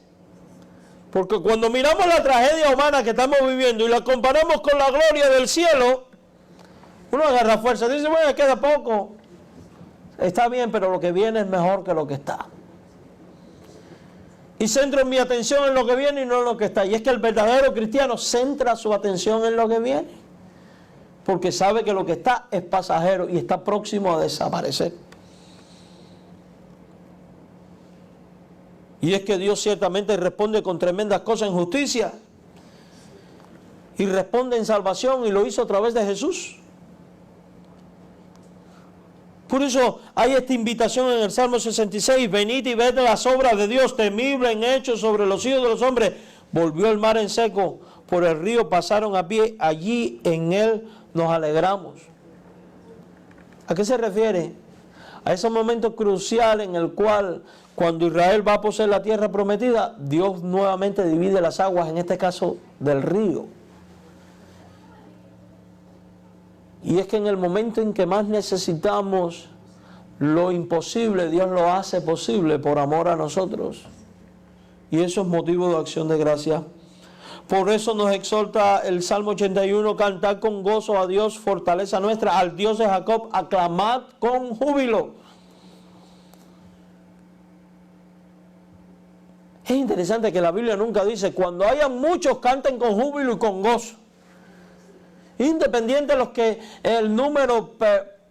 porque cuando miramos la tragedia humana que estamos viviendo y la comparamos con la gloria del cielo, uno agarra fuerza, dice, bueno, queda poco, está bien, pero lo que viene es mejor que lo que está. Y centro mi atención en lo que viene y no en lo que está. Y es que el verdadero cristiano centra su atención en lo que viene, porque sabe que lo que está es pasajero y está próximo a desaparecer. Y es que Dios ciertamente responde con tremendas cosas en justicia, y responde en salvación, y lo hizo a través de Jesús. Por eso hay esta invitación en el Salmo 66, venid y ved las obras de Dios, temible en hechos sobre los hijos de los hombres. Volvió el mar en seco, por el río pasaron a pie, allí en él nos alegramos. ¿A qué se refiere? A ese momento crucial en el cual, cuando Israel va a poseer la tierra prometida, Dios nuevamente divide las aguas, en este caso del río. Y es que en el momento en que más necesitamos lo imposible, Dios lo hace posible por amor a nosotros. Y eso es motivo de acción de gracia. Por eso nos exhorta el Salmo 81, cantad con gozo a Dios, fortaleza nuestra, al Dios de Jacob, aclamad con júbilo. Es interesante que la Biblia nunca dice, cuando hayan muchos, canten con júbilo y con gozo. Independiente de los que el número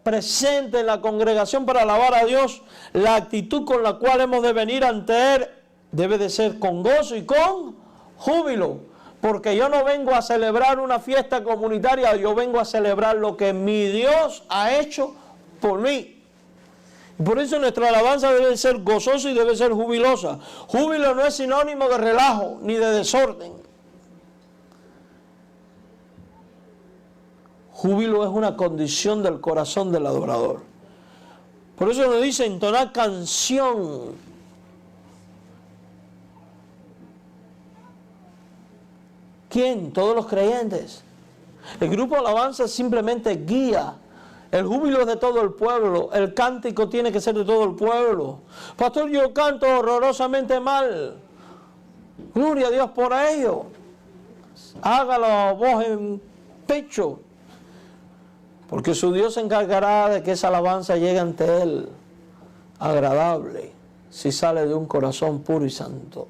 presente en la congregación para alabar a Dios, la actitud con la cual hemos de venir ante Él debe de ser con gozo y con júbilo. Porque yo no vengo a celebrar una fiesta comunitaria, yo vengo a celebrar lo que mi Dios ha hecho por mí. Por eso nuestra alabanza debe ser gozosa y debe ser jubilosa. Júbilo no es sinónimo de relajo ni de desorden. Júbilo es una condición del corazón del adorador. Por eso nos dice entonar canción. ¿Quién? Todos los creyentes. El grupo alabanza simplemente guía. El júbilo es de todo el pueblo. El cántico tiene que ser de todo el pueblo. Pastor, yo canto horrorosamente mal. Gloria a Dios por ello. Hágalo a voz en pecho. Porque su Dios se encargará de que esa alabanza llegue ante Él agradable, si sale de un corazón puro y santo.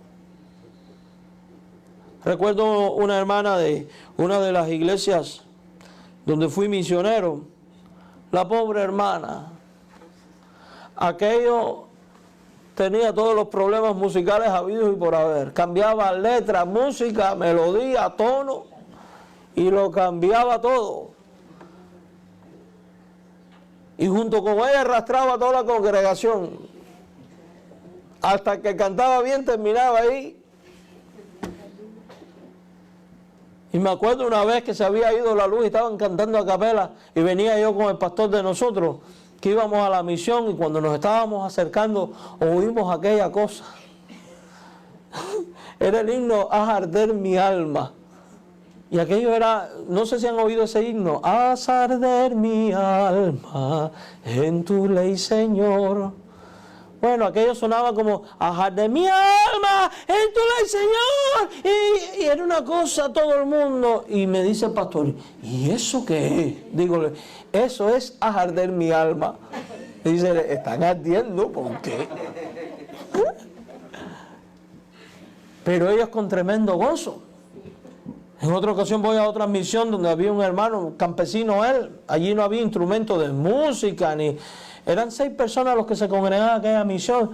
Recuerdo una hermana de una de las iglesias donde fui misionero. La pobre hermana, aquello tenía todos los problemas musicales habidos y por haber. Cambiaba letra, música, melodía, tono, y lo cambiaba todo. Y junto con ella arrastraba a toda la congregación. Hasta que cantaba bien, terminaba ahí. Y me acuerdo una vez que se había ido la luz y estaban cantando a capela, y venía yo con el pastor de nosotros, que íbamos a la misión, y cuando nos estábamos acercando, oímos aquella cosa. Era el himno Haz arder mi alma. Y aquello era, no sé si han oído ese himno, haz arder mi alma en tu ley, Señor. Bueno, aquello sonaba como, haz arder mi alma en tu ley, Señor. Y era una cosa todo el mundo. Y me dice el pastor, ¿y eso qué es? Dígole, eso es haz arder mi alma. Y dice, están ardiendo, ¿por qué? Pero ellos con tremendo gozo. En otra ocasión voy a otra misión donde había un hermano campesino él. Allí no había instrumentos de música, ni eran 6 personas los que se congregaban en aquella misión.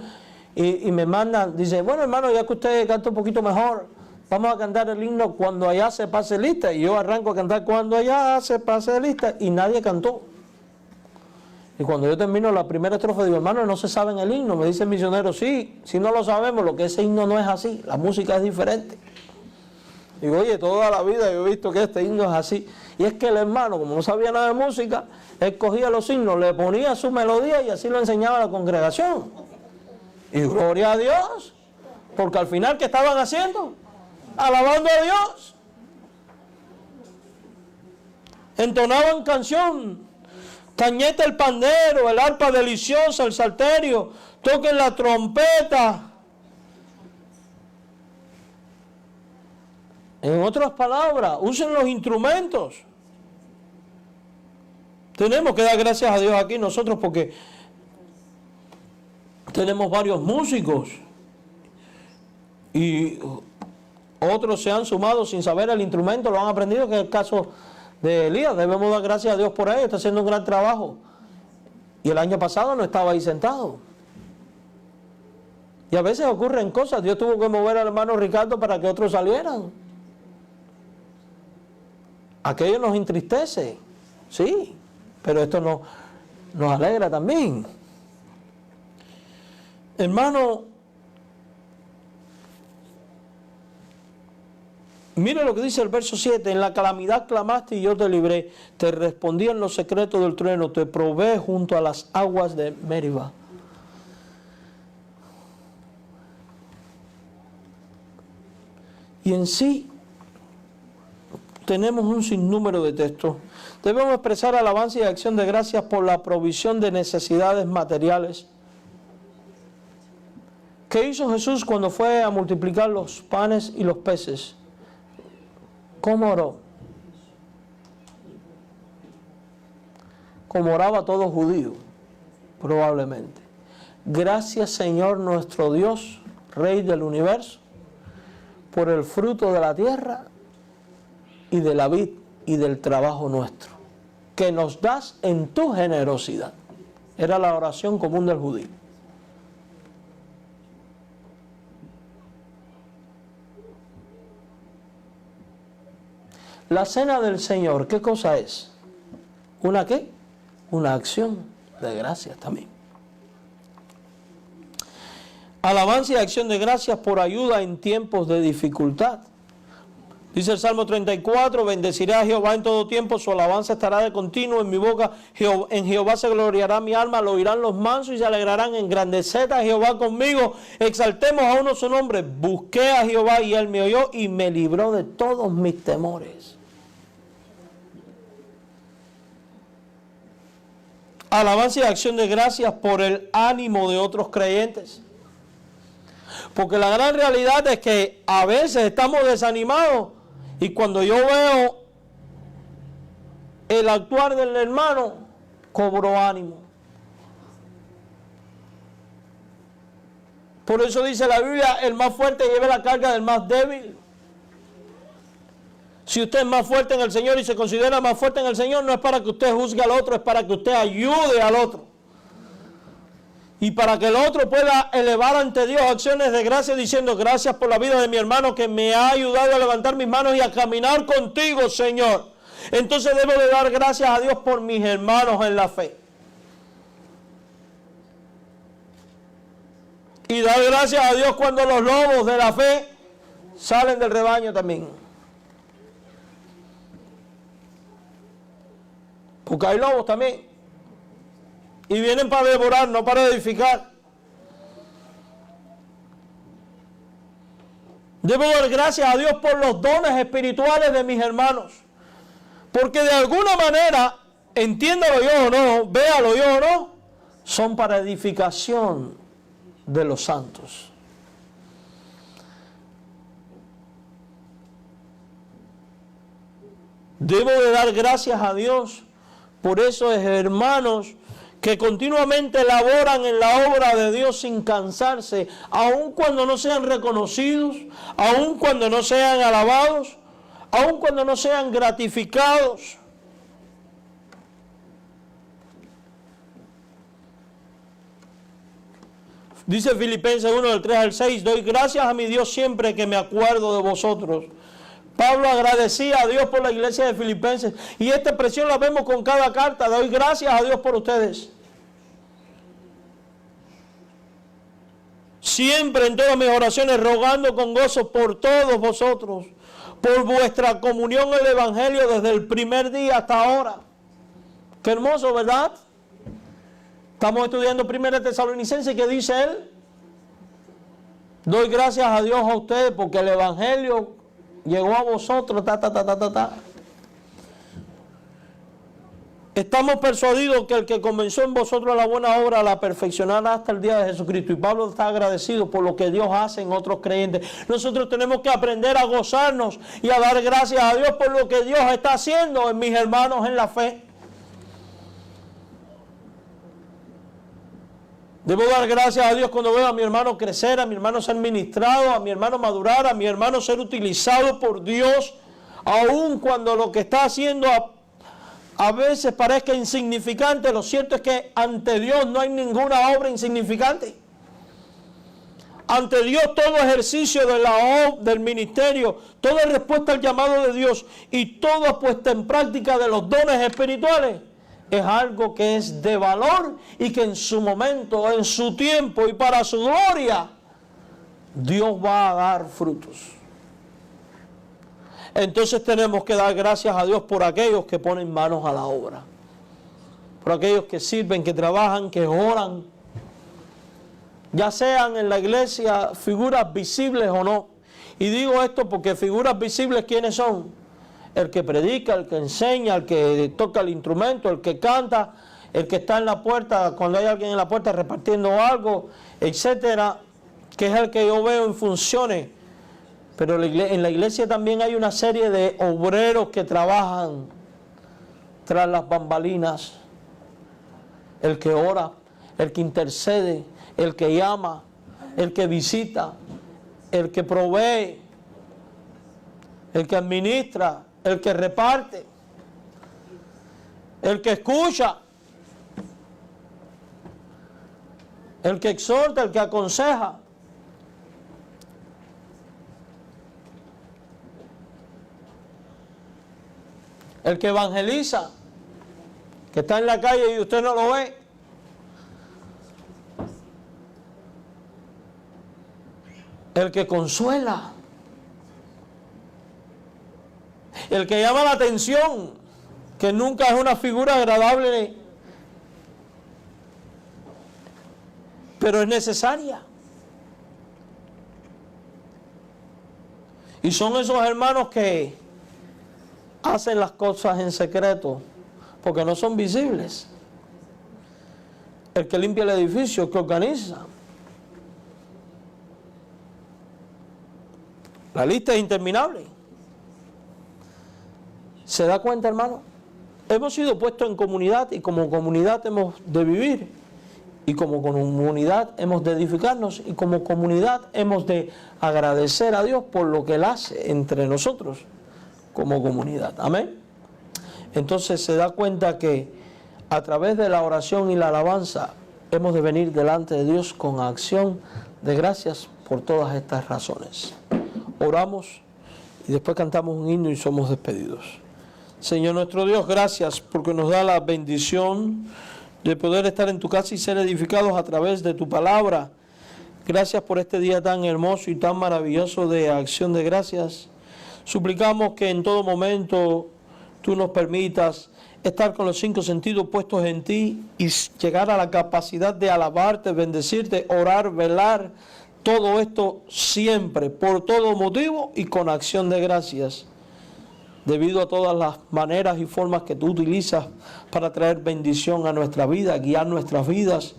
Y me mandan, dice, bueno hermano, ya que usted canta un poquito mejor, vamos a cantar el himno Cuando allá se pase lista. Y yo arranco a cantar Cuando allá se pase lista, y nadie cantó. Y cuando yo termino la primera estrofa, digo, hermano, no se sabe en el himno. Me dice el misionero, sí, si no lo sabemos, lo que ese himno no es así, la música es diferente. Digo, oye, toda la vida yo he visto que este himno es así. Y es que el hermano, como no sabía nada de música, él cogía los himnos, le ponía su melodía y así lo enseñaba a la congregación. Y gloria a Dios, porque al final, ¿qué estaban haciendo? Alabando a Dios. Entonaban canción, tañete el pandero, el arpa deliciosa, el salterio, toquen la trompeta. En otras palabras, usen los instrumentos. Tenemos que dar gracias a Dios aquí nosotros porque tenemos varios músicos y otros se han sumado sin saber el instrumento, lo han aprendido, que es el caso de Elías. Debemos dar gracias a Dios por él, está haciendo un gran trabajo. Y el año pasado no estaba ahí sentado. Y a veces ocurren cosas. Dios tuvo que mover al hermano Ricardo para que otros salieran. Aquello nos entristece, sí, pero esto nos alegra también. Hermano, mire lo que dice el verso 7, en la calamidad clamaste y yo te libré, te respondí en los secretos del trueno, te probé junto a las aguas de Meriba. Y en sí, tenemos un sinnúmero de textos. Debemos expresar alabanza y acción de gracias por la provisión de necesidades materiales. ¿Qué hizo Jesús cuando fue a multiplicar los panes y los peces? ¿Cómo oró? Como oraba todo judío, probablemente. Gracias, Señor nuestro Dios, Rey del universo, por el fruto de la tierra y de la vid y del trabajo nuestro, que nos das en tu generosidad. Era la oración común del judío. La cena del Señor, ¿qué cosa es? ¿Una qué? Una acción de gracias también. Alabanza y acción de gracias por ayuda en tiempos de dificultad. Dice el Salmo 34, bendeciré a Jehová en todo tiempo, su alabanza estará de continuo en mi boca, en Jehová se gloriará mi alma, lo oirán los mansos y se alegrarán, engrandeced a Jehová conmigo, exaltemos a uno su nombre, busqué a Jehová y él me oyó y me libró de todos mis temores. Alabanza y acción de gracias por el ánimo de otros creyentes. Porque la gran realidad es que a veces estamos desanimados y cuando yo veo el actuar del hermano, cobro ánimo. Por eso dice la Biblia, el más fuerte lleve la carga del más débil. Si usted es más fuerte en el Señor y se considera más fuerte en el Señor, no es para que usted juzgue al otro, es para que usted ayude al otro. Y para que el otro pueda elevar ante Dios acciones de gracia diciendo, gracias por la vida de mi hermano que me ha ayudado a levantar mis manos y a caminar contigo, Señor. Entonces debo de dar gracias a Dios por mis hermanos en la fe. Y dar gracias a Dios cuando los lobos de la fe salen del rebaño también. Porque hay lobos también. Y vienen para devorar, no para edificar. Debo dar gracias a Dios por los dones espirituales de mis hermanos. Porque de alguna manera, entiéndalo yo o no, véalo yo o no, son para edificación de los santos. Debo de dar gracias a Dios por esos hermanos que continuamente laboran en la obra de Dios sin cansarse, aun cuando no sean reconocidos, aun cuando no sean alabados, aun cuando no sean gratificados. Dice Filipenses 1, del 3 al 6, doy gracias a mi Dios siempre que me acuerdo de vosotros. Pablo agradecía a Dios por la iglesia de Filipenses y esta expresión la vemos con cada carta, doy gracias a Dios por ustedes. siempre en todas mis oraciones rogando con gozo por todos vosotros, por vuestra comunión en el Evangelio desde el primer día hasta ahora. Qué hermoso, ¿verdad? Estamos estudiando 1 Tesalonicenses, ¿qué dice él? Doy gracias a Dios a ustedes porque el Evangelio llegó a vosotros, Estamos persuadidos que el que comenzó en vosotros la buena obra la perfeccionará hasta el día de Jesucristo. Y Pablo está agradecido por lo que Dios hace en otros creyentes. Nosotros tenemos que aprender a gozarnos y a dar gracias a Dios por lo que Dios está haciendo en mis hermanos en la fe. Debo dar gracias a Dios cuando veo a mi hermano crecer, a mi hermano ser ministrado, a mi hermano madurar, a mi hermano ser utilizado por Dios, aun cuando lo que está haciendo a veces parezca insignificante. Lo cierto es que ante Dios no hay ninguna obra insignificante. Ante Dios todo ejercicio del ministerio, toda respuesta al llamado de Dios y toda puesta en práctica de los dones espirituales es algo que es de valor y que en su momento, en su tiempo y para su gloria, Dios va a dar frutos. Entonces tenemos que dar gracias a Dios por aquellos que ponen manos a la obra, por aquellos que sirven, que trabajan, que oran, ya sean en la iglesia figuras visibles o no. Y digo esto porque figuras visibles, ¿quiénes son? El que predica, el que enseña, el que toca el instrumento, el que canta, el que está en la puerta, cuando hay alguien en la puerta repartiendo algo, etcétera, que es el que yo veo en funciones. Pero en la iglesia también hay una serie de obreros que trabajan tras las bambalinas. El que ora, el que intercede, el que llama, el que visita, el que provee, el que administra, el que reparte, el que escucha, el que exhorta, el que aconseja. El que evangeliza, que está en la calle y usted no lo ve. El que consuela. El que llama la atención, que nunca es una figura agradable, pero es necesaria. Y son esos hermanos que hacen las cosas en secreto, porque no son visibles. El que limpia el edificio, el que organiza. La lista es interminable. ¿Se da cuenta, hermano? Hemos sido puestos en comunidad y como comunidad hemos de vivir. Y como comunidad hemos de edificarnos y como comunidad hemos de agradecer a Dios por lo que Él hace entre nosotros como comunidad. Amén. Entonces se da cuenta que a través de la oración y la alabanza hemos de venir delante de Dios con acción de gracias por todas estas razones. Oramos y después cantamos un himno y somos despedidos. Señor nuestro Dios, gracias porque nos da la bendición de poder estar en tu casa y ser edificados a través de tu palabra. Gracias por este día tan hermoso y tan maravilloso de acción de gracias. Suplicamos que en todo momento tú nos permitas estar con los 5 sentidos puestos en ti y llegar a la capacidad de alabarte, bendecirte, orar, velar, todo esto siempre, por todo motivo y con acción de gracias, debido a todas las maneras y formas que tú utilizas para traer bendición a nuestra vida, guiar nuestras vidas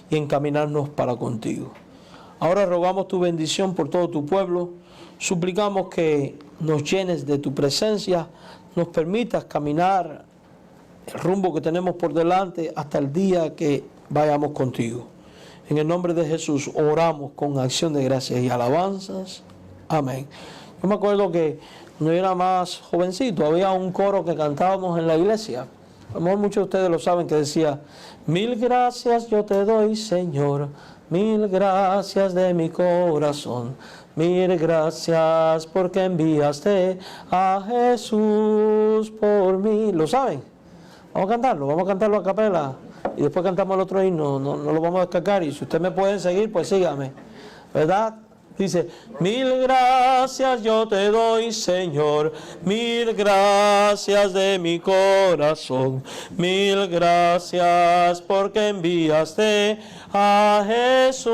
y encaminarnos para contigo. Ahora rogamos tu bendición por todo tu pueblo, suplicamos que nos llenes de tu presencia, nos permitas caminar el rumbo que tenemos por delante hasta el día que vayamos contigo. En el nombre de Jesús oramos con acción de gracias y alabanzas. Amén. Yo me acuerdo que cuando yo era más jovencito había un coro que cantábamos en la iglesia. A lo mejor muchos de ustedes lo saben, que decía: mil gracias yo te doy, Señor, mil gracias de mi corazón. Mil gracias porque enviaste a Jesús por mí. ¿Lo saben? Vamos a cantarlo a capela. Y después cantamos el otro himno, no lo vamos a descargar. Y si ustedes me pueden seguir, pues síganme. ¿verdad? Dice, mil gracias yo te doy, Señor, mil gracias de mi corazón, mil gracias porque enviaste a Jesús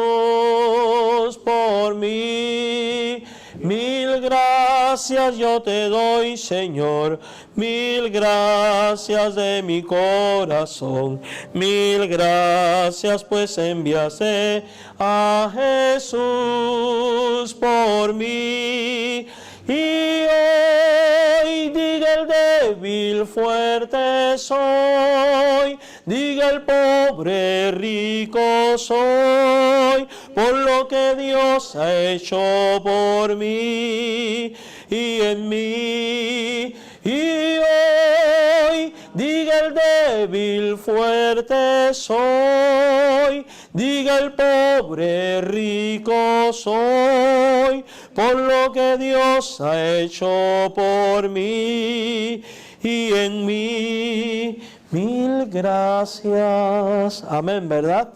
por mí. Mil gracias yo te doy, Señor, mil gracias de mi corazón, mil gracias pues enviaste a Jesús por mí. Y hoy diga el débil fuerte soy, diga el pobre rico soy, por lo que Dios ha hecho por mí y en mí. Y hoy diga el débil fuerte soy, diga el pobre rico soy, por lo que Dios ha hecho por mí y en mí. Mil gracias. Amén, ¿verdad?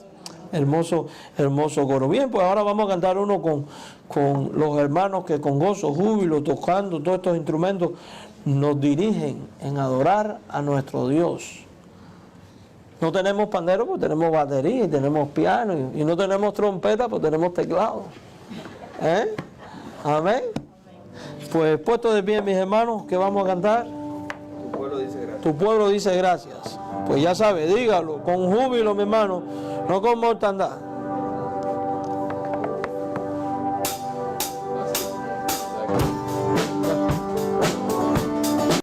Hermoso, hermoso coro. Bien, pues ahora vamos a cantar uno con los hermanos que con gozo, júbilo, tocando todos estos instrumentos, nos dirigen en adorar a nuestro Dios. No tenemos pandero, pues tenemos batería, y tenemos piano, y no tenemos trompeta, pues tenemos teclado. ¿Eh? Amén. Pues puesto de pie, mis hermanos, ¿qué vamos a cantar? Tu pueblo dice gracias. Tu pueblo dice gracias. Pues ya sabe, dígalo, con júbilo, mi hermano, no con mortandad.